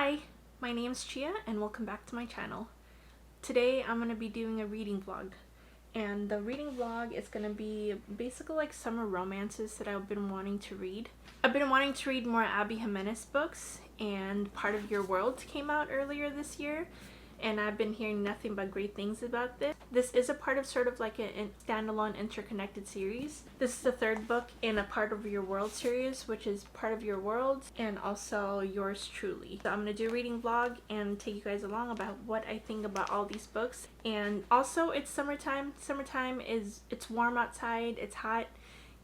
Hi, my name's Chia and welcome back to my channel. Today I'm going to be doing a reading vlog, and the reading vlog is going to be basically like summer romances that I've been wanting to read. I've been wanting to read more Abby Jimenez books, and Part of Your World came out earlier this year and I've been hearing nothing but great things about this. This is a part of sort of like a standalone interconnected series. This is the third book in a Part of Your World series, which is Part of Your World and also Yours Truly. So I'm going to do a reading vlog and take you guys along about what I think about all these books. And also it's summertime. It's warm outside, it's hot.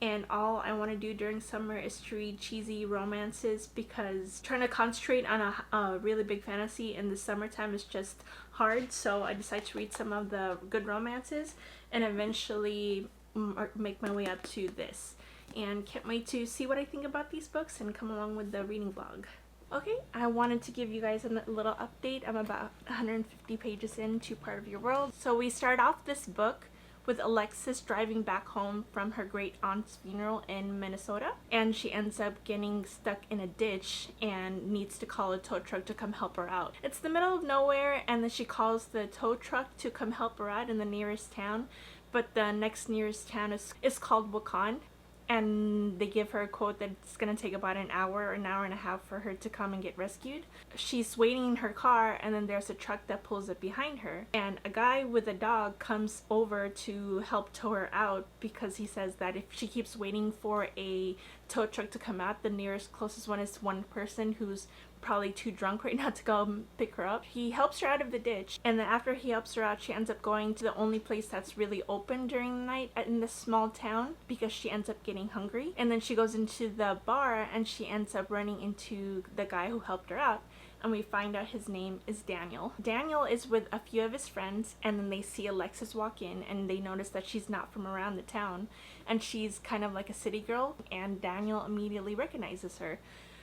And all I want to do during summer is to read cheesy romances, because trying to concentrate on a really big fantasy in the summertime is just hard. So I decided to read some of the good romances and eventually make my way up to this. And can't wait to see what I think about these books and come along with the reading vlog. Okay, I wanted to give you guys a little update. I'm about 150 pages into Part of Your World. So we start off this book with Alexis driving back home from her great aunt's funeral in Minnesota, and she ends up getting stuck in a ditch and needs to call a tow truck to come help her out. It's the middle of nowhere, and then she calls the tow truck to come help her out in the nearest town, but the next nearest town is called Wakan, and they give her a quote that it's gonna take about an hour or an hour and a half for her to come and get rescued. She's waiting in her car, and then there's a truck that pulls up behind her, and a guy with a dog comes over to help tow her out, because he says that if she keeps waiting for a tow truck to come out, the nearest closest one is one person who's probably too drunk right now to go pick her up. He helps her out of the ditch, and then after he helps her out, she ends up going to the only place that's really open during the night in this small town, because she ends up getting hungry. And then she goes into the bar and she ends up running into the guy who helped her out, and we find out his name is Daniel. Daniel is with a few of his friends, and then they see Alexis walk in and they notice that she's not from around the town and she's kind of like a city girl, and Daniel immediately recognizes her.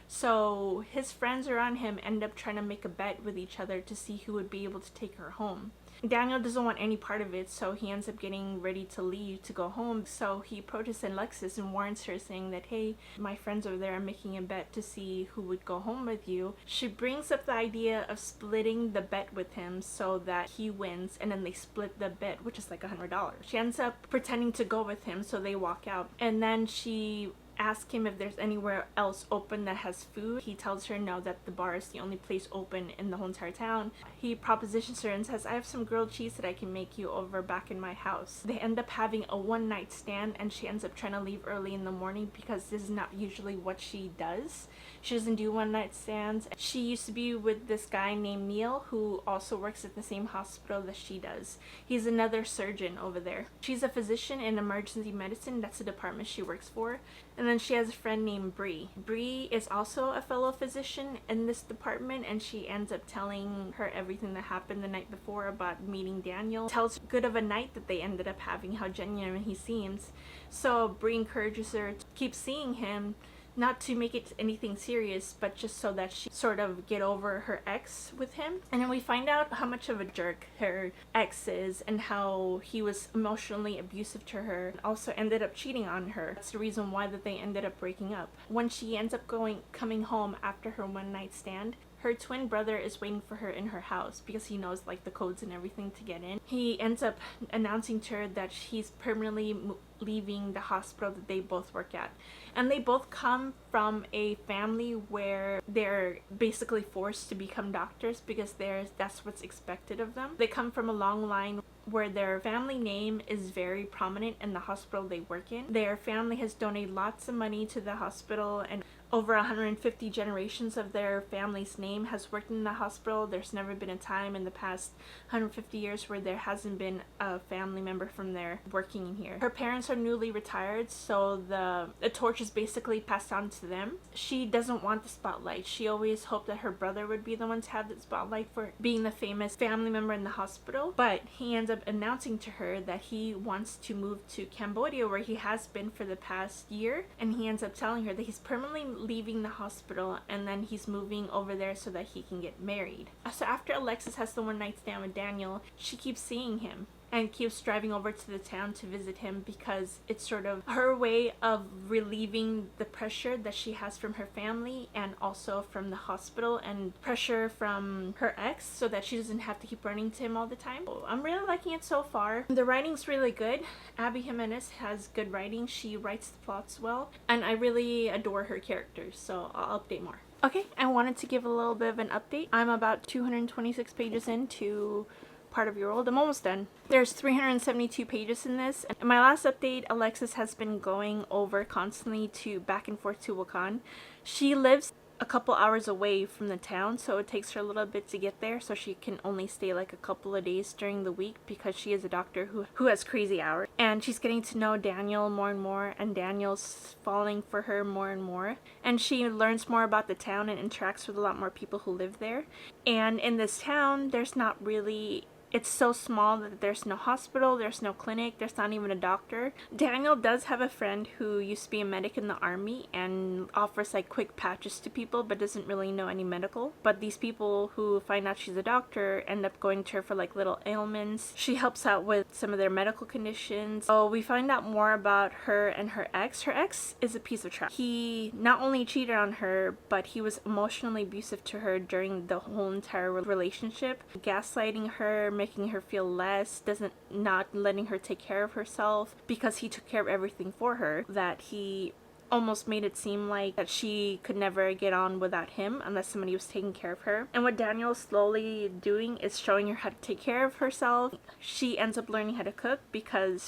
So his friends around him end up trying to make a bet with each other to see who would be able to take her home. Daniel doesn't want any part of it, so he ends up getting ready to leave to go home. So he approaches Alexis and warns her, saying that, hey, my friends over there are making a bet to see who would go home with you. She brings up the idea of splitting the bet with him so that he wins, and then they split the bet, which is like $100. She ends up pretending to go with him, so they walk out, and then she ask him if there's anywhere else open that has food. He tells her no, that the bar is the only place open in the whole entire town. He propositions her and says, I have some grilled cheese that I can make you over back in my house. They end up having a one-night stand, and she ends up trying to leave early in the morning because this is not usually what she does. She doesn't do one-night stands. She used to be with this guy named Neil, who also works at the same hospital that she does. He's another surgeon over there. She's a physician in emergency medicine. That's the department she works for. And then she has a friend named Bree. Bree is also a fellow physician in this department, and she ends up telling her everything that happened the night before about meeting Daniel. Tells good of a night that they ended up having, how genuine he seems. So Bree encourages her to keep seeing him, not to make it anything serious, but just so that she sort of get over her ex with him. And then we find out how much of a jerk her ex is, and how he was emotionally abusive to her, and also ended up cheating on her. That's the reason why that they ended up breaking up. When she ends up coming home after her one-night stand, her twin brother is waiting for her in her house because he knows like the codes and everything to get in. He ends up announcing to her that he's permanently leaving the hospital that they both work at. And they both come from a family where they're basically forced to become doctors because that's what's expected of them. They come from a long line where their family name is very prominent in the hospital they work in. Their family has donated lots of money to the hospital, and over 150 generations of their family's name has worked in the hospital. There's never been a time in the past 150 years where there hasn't been a family member from there working in here. Her parents are newly retired, so the torch is basically passed on to them. She doesn't want the spotlight. She always hoped that her brother would be the one to have the spotlight for being the famous family member in the hospital, but he ends up announcing to her that he wants to move to Cambodia, where he has been for the past year, and he ends up telling her that he's permanently leaving the hospital, and then he's moving over there so that he can get married. So after Alexis has the one-night stand with Daniel, she keeps seeing him. and keeps driving over to the town to visit him because it's sort of her way of relieving the pressure that she has from her family and also from the hospital and pressure from her ex, so that she doesn't have to keep running to him all the time. I'm really liking it so far. The writing's really good. Abby Jimenez has good writing. She writes the plots well, and I really adore her characters, so I'll update more. Okay, I wanted to give a little bit of an update. I'm about 226 pages into Part of Your World. I'm almost done. There's 372 pages in this. In my last update, Alexis has been going over constantly to back and forth to Wakan. She lives a couple hours away from the town, so it takes her a little bit to get there, so she can only stay like a couple of days during the week because she is a doctor who has crazy hours. And she's getting to know Daniel more and more, and Daniel's falling for her more and more. And she learns more about the town and interacts with a lot more people who live there. And in this town, there's not really... It's so small that there's no hospital, there's no clinic, there's not even a doctor. Daniel does have a friend who used to be a medic in the army and offers like quick patches to people but doesn't really know any medical. But these people who find out she's a doctor end up going to her for like little ailments. She helps out with some of their medical conditions. So we find out more about her and her ex. Her ex is a piece of trash. He not only cheated on her, but he was emotionally abusive to her during the whole entire relationship, gaslighting her, making her feel less, not letting her take care of herself because he took care of everything for her, that he almost made it seem like that she could never get on without him unless somebody was taking care of her. And what Daniel's slowly doing is showing her how to take care of herself. She ends up learning how to cook because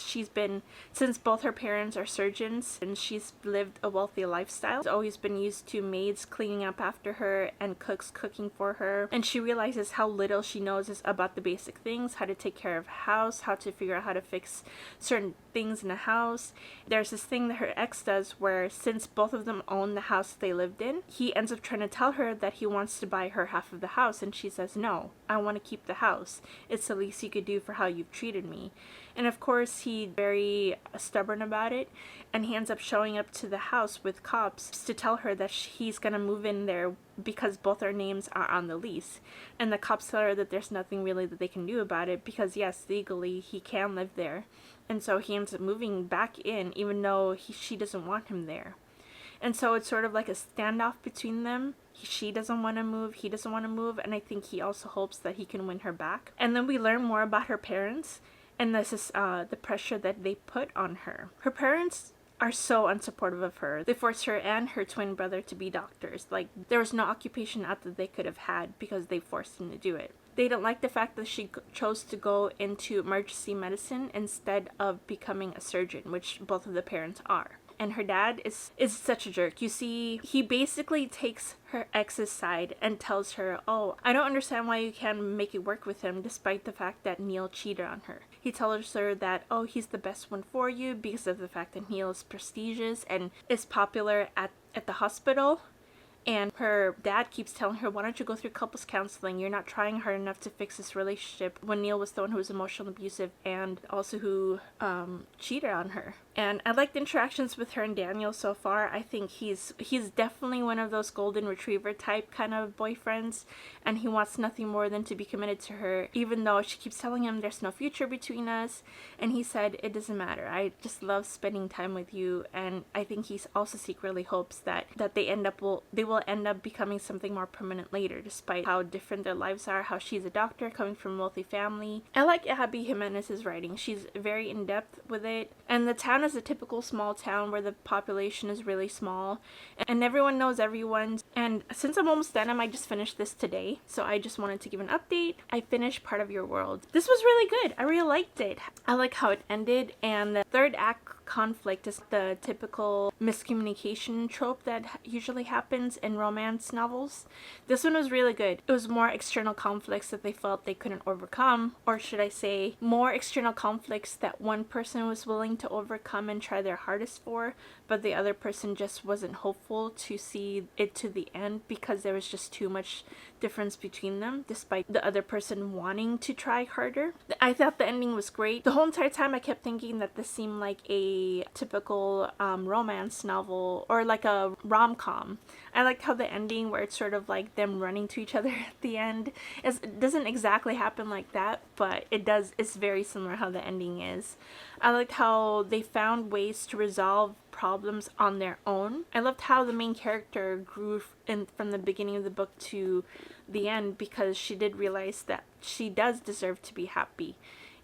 since both her parents are surgeons and she's lived a wealthy lifestyle, she's always been used to maids cleaning up after her and cooks cooking for her. And she realizes how little she knows is about the basic things, how to take care of a house, how to figure out how to fix certain things in a house. There's this thing that her ex does where, since both of them own the house they lived in, he ends up trying to tell her that he wants to buy her half of the house, and she says, no, I want to keep the house. It's the least you could do for how you've treated me. And of course he's very stubborn about it, and he ends up showing up to the house with cops to tell her that he's gonna move in there because both their names are on the lease. And the cops tell her that there's nothing really that they can do about it because yes, legally he can live there. And so he ends up moving back in even though she doesn't want him there. And so it's sort of like a standoff between them. She doesn't want to move, he doesn't want to move, and I think he also hopes that he can win her back. And then we learn more about her parents, and this is the pressure that they put on her. Her parents are so unsupportive of her. They forced her and her twin brother to be doctors. Like, there was no occupation out that they could have had because they forced them to do it. They don't like the fact that she chose to go into emergency medicine instead of becoming a surgeon, which both of the parents are. And her dad is such a jerk. You see, he basically takes her ex's side and tells her, oh, I don't understand why you can't make it work with him despite the fact that Neil cheated on her. He tells her that, oh, he's the best one for you because of the fact that Neil is prestigious and is popular at the hospital. And her dad keeps telling her, why don't you go through couples counseling? You're not trying hard enough to fix this relationship, when Neil was the one who was emotionally abusive and also who cheated on her. And I like the interactions with her and Daniel so far. I think he's definitely one of those golden retriever type kind of boyfriends, and he wants nothing more than to be committed to her, even though she keeps telling him there's no future between us. And he said, it doesn't matter, I just love spending time with you. And I think he also secretly hopes that they will end up becoming something more permanent later, despite how different their lives are, how she's a doctor coming from a wealthy family. I like Abby Jimenez's writing. She's very in-depth with it, and the town is a typical small town where the population is really small and everyone knows everyone. And since I'm almost done, I might just finish this today, so I just wanted to give an update. I finished Part of Your World. This was really good. I really liked it. I like how it ended, and the third act conflict is the typical miscommunication trope that usually happens in romance novels. This one was really good. It was more external conflicts that they felt they couldn't overcome, or should I say more external conflicts that one person was willing to overcome and try their hardest for, but the other person just wasn't hopeful to see it to the end because there was just too much difference between them, despite the other person wanting to try harder. I thought the ending was great. The whole entire time I kept thinking that this seemed like a typical romance novel or like a rom-com. I liked how the ending, where it's sort of like them running to each other at the end. It doesn't exactly happen like that, but it does. It's very similar how the ending is. I liked how they found ways to resolve problems on their own. I loved how the main character grew from the beginning of the book to the end, because she did realize that she does deserve to be happy,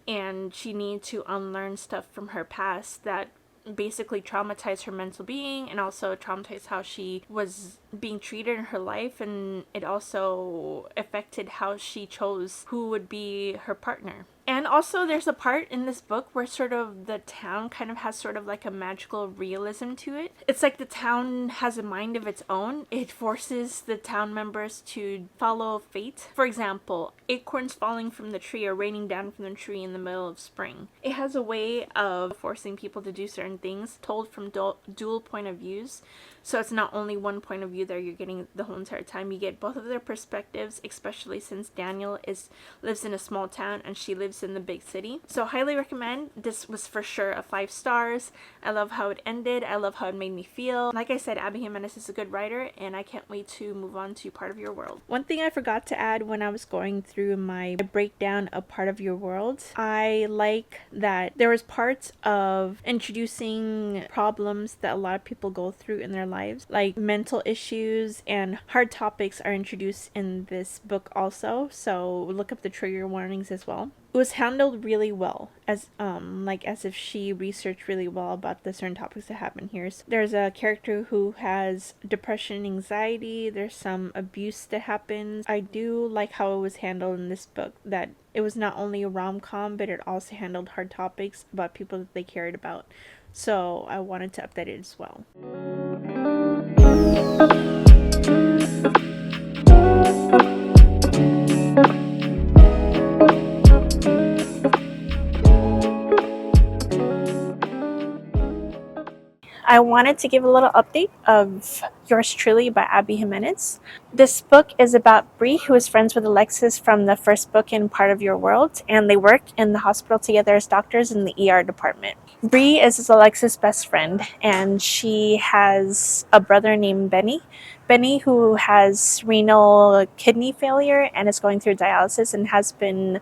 and she needed to unlearn stuff from her past that basically traumatized her mental being, and also traumatized how she was being treated in her life, and it also affected how she chose who would be her partner. And also there's a part in this book where sort of the town kind of has sort of like a magical realism to it. It's like the town has a mind of its own. It forces the town members to follow fate. For example, acorns falling from the tree or raining down from the tree in the middle of spring. It has a way of forcing people to do certain things, told from dual point of views. So it's not only one point of view that you're getting the whole entire time. You get both of their perspectives, especially since Daniel lives in a small town and she lives in the big city. So highly recommend. This was for sure a 5 stars. I love how it ended. I love how it made me feel. Like I said, Abby Jimenez is a good writer, and I can't wait to move on to Part of Your World. One thing I forgot to add when I was going through my breakdown of Part of Your World, I like that there was parts of introducing problems that a lot of people go through in their lives, like mental issues and hard topics are introduced in this book also, so look up the trigger warnings as well. It was handled really well, as if she researched really well about the certain topics that happen here. So there's a character who has depression and anxiety. There's some abuse that happens. I do like how it was handled in this book, that it was not only a rom-com, but it also handled hard topics about people that they cared about. So I wanted to update it as well. I wanted to give a little update of Yours Truly by Abby Jimenez. This book is about Bree, who is friends with Alexis from the first book in Part of Your World, and they work in the hospital together as doctors in the ER department. Bree is Alexis' best friend, and she has a brother named Benny, who has renal kidney failure and is going through dialysis and has been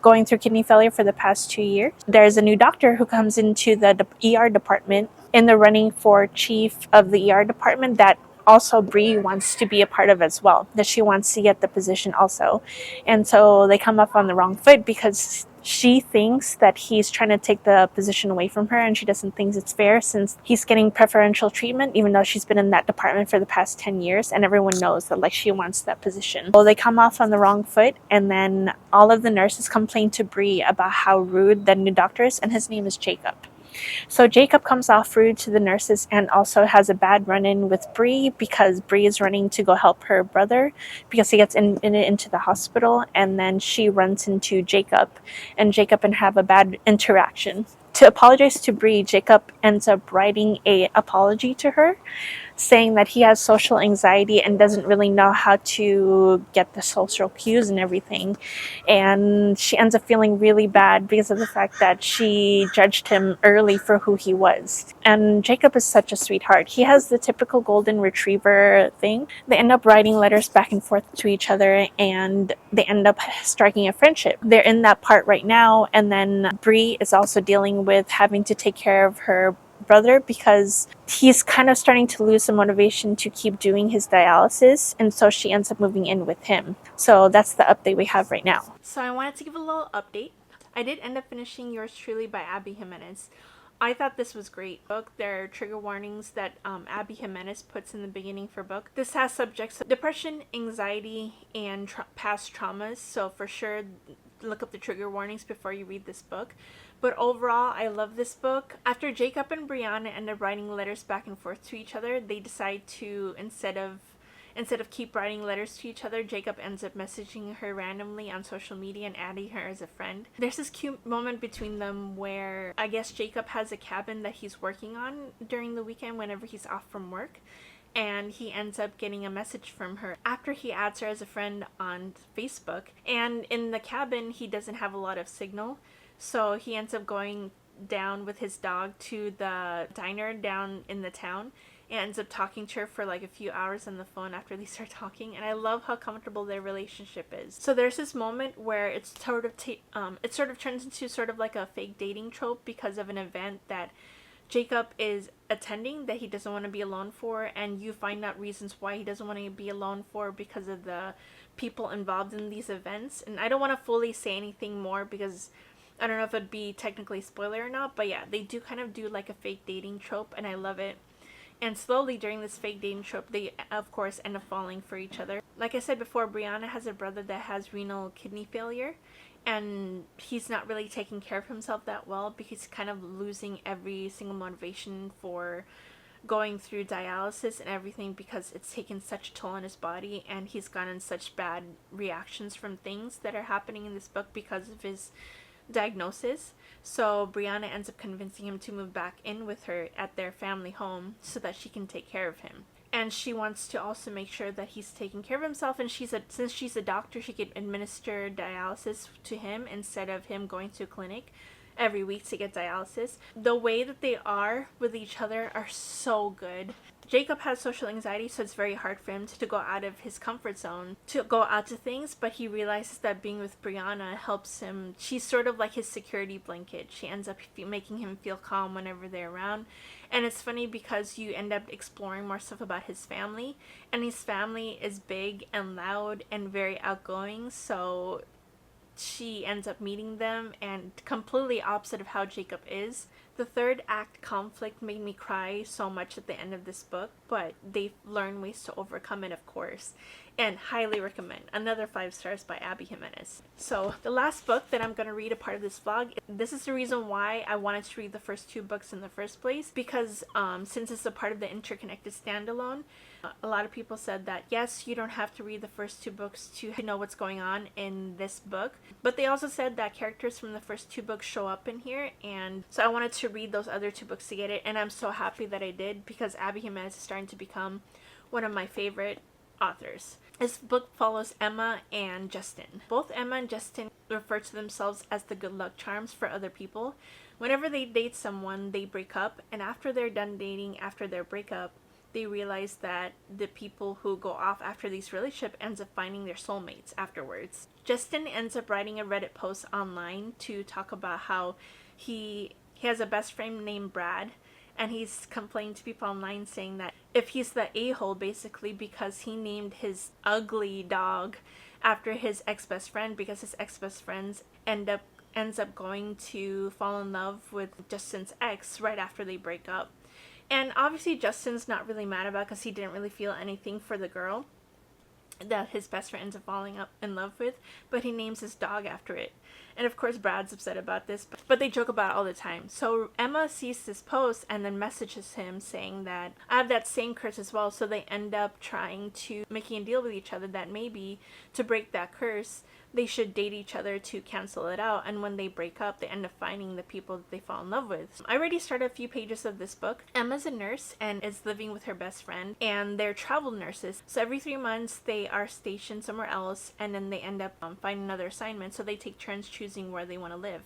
going through kidney failure for the past 2 years. There's a new doctor who comes into the ER department in the running for chief of the ER department that also Bree wants to be a part of as well, that she wants to get the position also. And so they come up on the wrong foot because she thinks that he's trying to take the position away from her, and she doesn't think it's fair since he's getting preferential treatment, even though she's been in that department for the past 10 years, and everyone knows that she wants that position. So they come off on the wrong foot, and then all of the nurses complain to Bree about how rude the new doctor is, and his name is Jacob. So Jacob comes off rude to the nurses and also has a bad run-in with Bree because Bree is running to go help her brother because he gets into the hospital, and then she runs into Jacob and have a bad interaction. To apologize to Bree, Jacob ends up writing an apology to her, saying that he has social anxiety and doesn't really know how to get the social cues and everything. And she ends up feeling really bad because of the fact that she judged him early for who he was. And Jacob is such a sweetheart. He has the typical golden retriever thing. They end up writing letters back and forth to each other, and they end up striking a friendship. They're in that part right now, and then Bree is also dealing with having to take care of her brother because he's kind of starting to lose the motivation to keep doing his dialysis, and so she ends up moving in with him. So that's the update we have right now. So I wanted to give a little update. I did end up finishing Yours Truly by Abby Jimenez. I thought this was great book. There are trigger warnings that Abby Jimenez puts in the beginning for book. This has subjects of depression, anxiety, and past traumas, so for sure look up the trigger warnings before you read this book. But overall, I love this book. After Jacob and Brianna end up writing letters back and forth to each other, they decide to, instead of Instead of keep writing letters to each other, Jacob ends up messaging her randomly on social media and adding her as a friend. There's this cute moment between them where I guess Jacob has a cabin that he's working on during the weekend whenever he's off from work, and he ends up getting a message from her after he adds her as a friend on Facebook. And in the cabin, he doesn't have a lot of signal, so he ends up going down with his dog to the diner down in the town and ends up talking to her for like a few hours on the phone after they start talking. And I love how comfortable their relationship is. So there's this moment where it's sort of turns into sort of like a fake dating trope because of an event that Jacob is attending that he doesn't want to be alone for, and you find out reasons why he doesn't want to be alone for because of the people involved in these events. And I don't want to fully say anything more because I don't know if it'd be technically spoiler or not, but yeah, they do kind of do like a fake dating trope, and I love it. And slowly during this fake dating trope, they of course end up falling for each other. Like I said before, Brianna has a brother that has renal kidney failure, and he's not really taking care of himself that well because he's kind of losing every single motivation for going through dialysis and everything because it's taken such a toll on his body, and he's gotten such bad reactions from things that are happening in this book because of his diagnosis. So Brianna ends up convincing him to move back in with her at their family home so that she can take care of him. And she wants to also make sure that he's taking care of himself, and since she's a doctor, she could administer dialysis to him instead of him going to a clinic every week to get dialysis. The way that they are with each other are so good. Jacob has social anxiety, so it's very hard for him to go out of his comfort zone, to go out to things, but he realizes that being with Brianna helps him. She's sort of like his security blanket. She ends up making him feel calm whenever they're around. And it's funny because you end up exploring more stuff about his family, and his family is big and loud and very outgoing, so she ends up meeting them, and completely opposite of how Jacob is. The third act conflict made me cry so much at the end of this book, but they learn ways to overcome it, of course, and highly recommend. Another 5 stars by Abby Jimenez. So the last book that I'm going to read a part of this vlog, this is the reason why I wanted to read the first 2 books in the first place, because since it's a part of the interconnected standalone, a lot of people said that yes, you don't have to read the first 2 books to know what's going on in this book, but they also said that characters from the first 2 books show up in here, and so I wanted to read those other 2 books to get it, and I'm so happy that I did because Abby Jimenez is starting to become one of my favorite authors. This book follows Emma and Justin. Both Emma and Justin refer to themselves as the good luck charms for other people. Whenever they date someone, they break up, and after they're done dating, after their breakup, they realize that the people who go off after these relationships ends up finding their soulmates afterwards. Justin ends up writing a Reddit post online to talk about how he has a best friend named Brad, and he's complaining to people online saying that if he's the a-hole basically because he named his ugly dog after his ex-best friend, because his ex-best friends ends up going to fall in love with Justin's ex right after they break up. And obviously Justin's not really mad about it because he didn't really feel anything for the girl that his best friend ends up falling in love with, but he names his dog after it. And of course Brad's upset about this, but they joke about it all the time. So Emma sees this post and then messages him saying that I have that same curse as well, so they end up making a deal with each other that maybe to break that curse they should date each other to cancel it out, and when they break up they end up finding the people that they fall in love with. I already started a few pages of this book. Emma's a nurse and is living with her best friend, and they're travel nurses, so every 3 months they are stationed somewhere else, and then they end up finding another assignment, so they take turns choosing where they want to live.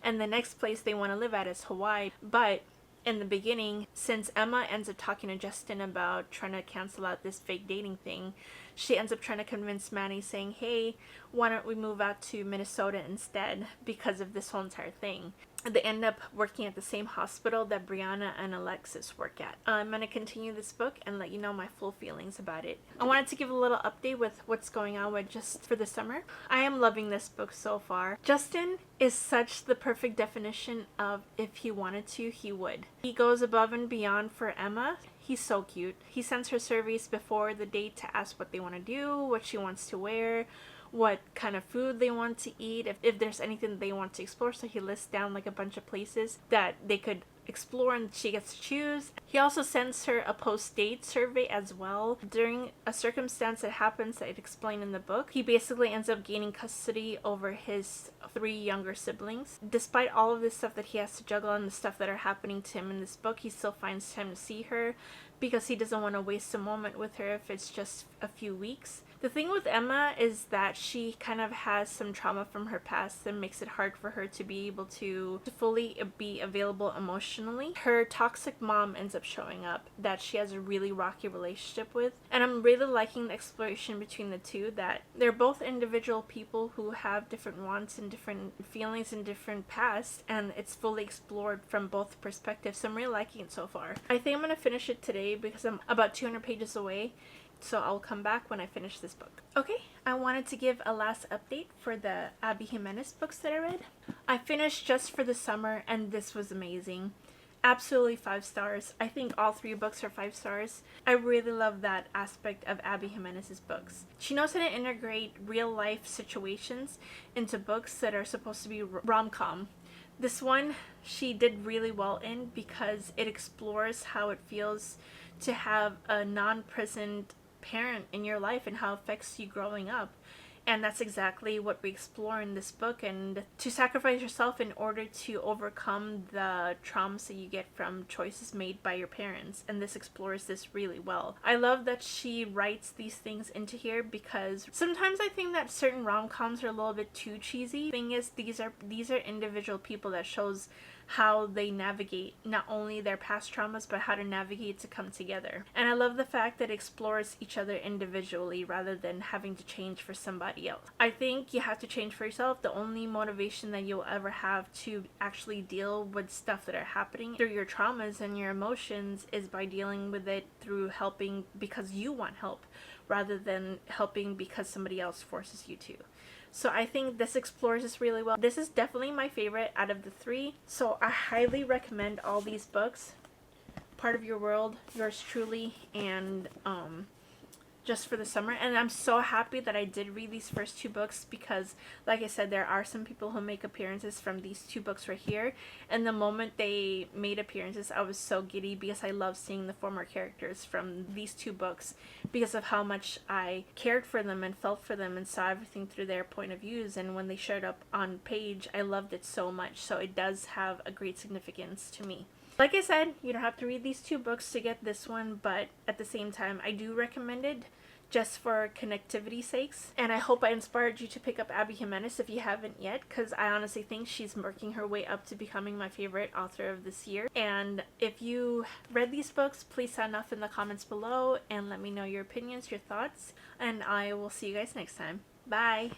And the next place they want to live at is Hawaii, but in the beginning, since Emma ends up talking to Justin about trying to cancel out this fake dating thing, she ends up trying to convince Maddie, saying, hey, why don't we move out to Minnesota instead because of this whole entire thing. They end up working at the same hospital that Brianna and Alexis work at. I'm going to continue this book and let you know my full feelings about it. I wanted to give a little update with what's going on with just for the summer. I am loving this book so far. Justin is such the perfect definition of if he wanted to, he would. He goes above and beyond for Emma. He's so cute. He sends her surveys before the date to ask what they want to do, what she wants to wear, what kind of food they want to eat, if there's anything they want to explore. So he lists down like a bunch of places that they could explore and she gets to choose. He also sends her a post-date survey as well. During a circumstance that happens that it explained in the book, he basically ends up gaining custody over his 3 younger siblings. Despite all of this stuff that he has to juggle and the stuff that are happening to him in this book, he still finds time to see her because he doesn't want to waste a moment with her if it's just a few weeks. The thing with Emma is that she kind of has some trauma from her past that makes it hard for her to be able to fully be available emotionally. Her toxic mom ends up showing up that she has a really rocky relationship with, and I'm really liking the exploration between the two, that they're both individual people who have different wants and different feelings and different past, and it's fully explored from both perspectives. So I'm really liking it so far. I think I'm going to finish it today because I'm about 200 pages away. So I'll come back when I finish this book. Okay, I wanted to give a last update for the Abby Jimenez books that I read. I finished Just for the Summer, and this was amazing. Absolutely 5 stars. I think all 3 books are 5 stars. I really love that aspect of Abby Jimenez's books. She knows how to integrate real life situations into books that are supposed to be rom-com. This one she did really well in because it explores how it feels to have a non-present parent in your life and how it affects you growing up. And that's exactly what we explore in this book, and to sacrifice yourself in order to overcome the traumas that you get from choices made by your parents. And this explores this really well. I love that she writes these things into here because sometimes I think that certain rom-coms are a little bit too cheesy. The thing is, these are individual people that shows how they navigate not only their past traumas but how to navigate to come together. And I love the fact that it explores each other individually rather than having to change for somebody else. I think you have to change for yourself. The only motivation that you'll ever have to actually deal with stuff that are happening through your traumas and your emotions is by dealing with it through helping because you want help rather than helping because somebody else forces you to. So I think this explores this really well. This is definitely my favorite out of the 3. So I highly recommend all these books. Part of Your World, Yours Truly, and Just for the Summer. And I'm so happy that I did read these first 2 books because, like I said, there are some people who make appearances from these 2 books right here. And the moment they made appearances, I was so giddy because I love seeing the former characters from these 2 books because of how much I cared for them and felt for them and saw everything through their point of views. And when they showed up on page, I loved it so much. So it does have a great significance to me. Like I said, you don't have to read these 2 books to get this one, but at the same time, I do recommend it just for connectivity sakes. And I hope I inspired you to pick up Abby Jimenez if you haven't yet, because I honestly think she's working her way up to becoming my favorite author of this year. And if you read these books, please sound off in the comments below and let me know your opinions, your thoughts, and I will see you guys next time. Bye!